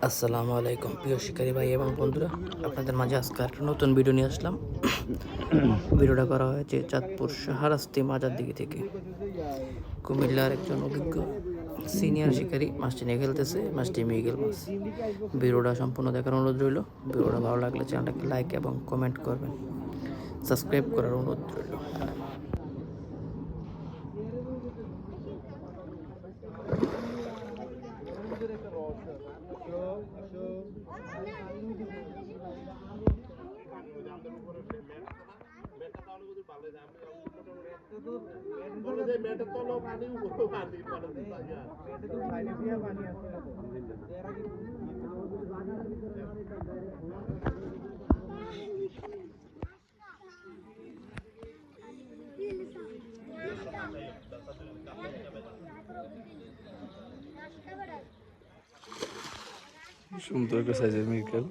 আসসালামু আলাইকুম প্রিয় শিকারী ভাই এবং বন্ধুরা, আপনাদের মাঝে আজকে একটা নতুন ভিডিও নিয়ে আসলাম। ভিডিওটা করা হয়েছে চাঁদপুর শাহরাস্তি মাজার দিকে থেকে। কুমিল্লার একজন অভিজ্ঞ সিনিয়র শিকারী মাছটি নিয়ে খেলতেছে, মাছটি মৃগেল মাছ। ভিডিওটা সম্পূর্ণ দেখার অনুরোধ রইল। ভিডিওটা ভালো লাগলে চ্যানেলটাকে লাইক এবং কমেন্ট করবেন, সাবস্ক্রাইব করার অনুরোধ রইল। সুন্দর একটা সাইজের মৃগেল।